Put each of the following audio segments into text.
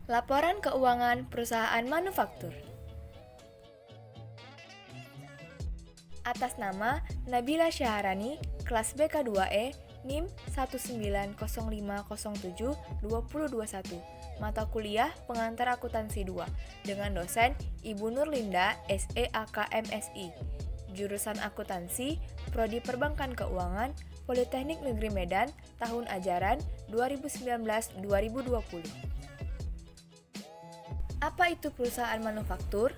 Laporan keuangan perusahaan manufaktur. Atas nama Nabila Syaharani, kelas BK2E, NIM 190507221, mata kuliah Pengantar Akuntansi 2, dengan dosen Ibu Nurlinda, SEAK MSI, jurusan Akuntansi, Prodi Perbankan Keuangan, Politeknik Negeri Medan, tahun ajaran 2019-2020. Apa itu perusahaan manufaktur?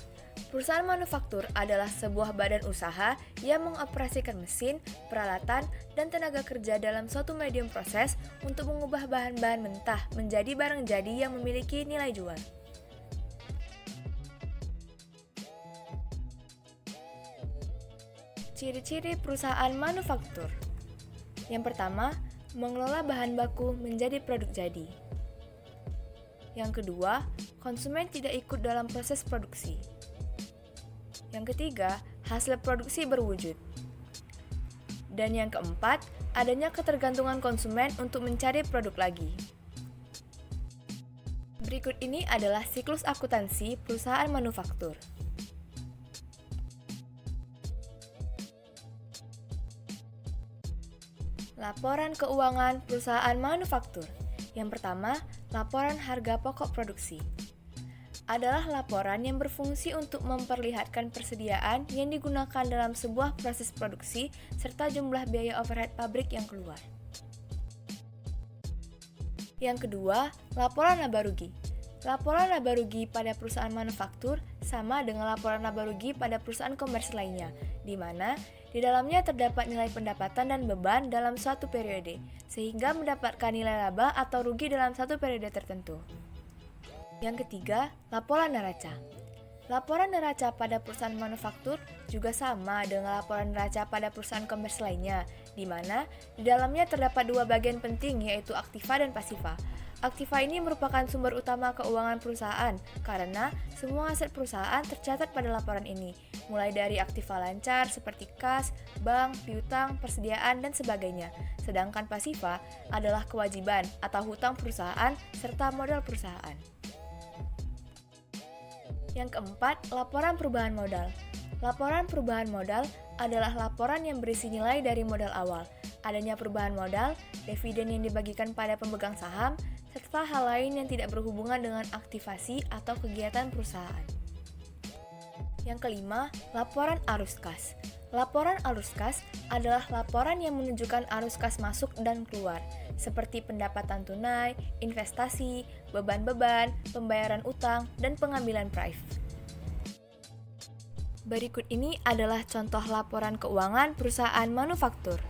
Perusahaan manufaktur adalah sebuah badan usaha yang mengoperasikan mesin, peralatan, dan tenaga kerja dalam suatu medium proses untuk mengubah bahan-bahan mentah menjadi barang jadi yang memiliki nilai jual. Ciri-ciri perusahaan manufaktur. Yang pertama, mengelola bahan baku menjadi produk jadi. Yang kedua, konsumen tidak ikut dalam proses produksi. Yang ketiga, hasil produksi berwujud. Dan yang keempat, adanya ketergantungan konsumen untuk mencari produk lagi. Berikut ini adalah siklus akuntansi perusahaan manufaktur. Laporan keuangan perusahaan manufaktur. Yang pertama, laporan harga pokok produksi. Adalah laporan yang berfungsi untuk memperlihatkan persediaan yang digunakan dalam sebuah proses produksi serta jumlah biaya overhead pabrik yang keluar. Yang kedua, laporan laba rugi. Laporan laba rugi pada perusahaan manufaktur sama dengan laporan laba rugi pada perusahaan komersil lainnya, di mana di dalamnya terdapat nilai pendapatan dan beban dalam suatu periode, sehingga mendapatkan nilai laba atau rugi dalam satu periode tertentu. Yang ketiga, laporan neraca. Laporan neraca pada perusahaan manufaktur juga sama dengan laporan neraca pada perusahaan komersil lainnya, di mana di dalamnya terdapat dua bagian penting yaitu aktiva dan pasiva. Aktiva ini merupakan sumber utama keuangan perusahaan karena semua aset perusahaan tercatat pada laporan ini, mulai dari aktiva lancar seperti kas, bank, piutang, persediaan, dan sebagainya. Sedangkan pasiva adalah kewajiban atau hutang perusahaan serta modal perusahaan. Yang keempat, laporan perubahan modal. Laporan perubahan modal adalah laporan yang berisi nilai dari modal awal, adanya perubahan modal, dividen yang dibagikan pada pemegang saham, serta hal lain yang tidak berhubungan dengan aktivasi atau kegiatan perusahaan. Yang kelima, laporan arus kas. Laporan arus kas adalah laporan yang menunjukkan arus kas masuk dan keluar, seperti pendapatan tunai, investasi, beban-beban, pembayaran utang, dan pengambilan praif. Berikut ini adalah contoh laporan keuangan perusahaan manufaktur.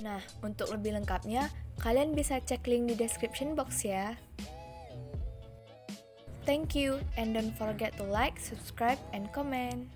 Nah, untuk lebih lengkapnya, kalian bisa cek link di description box ya. Thank you, and don't forget to like, subscribe, and comment.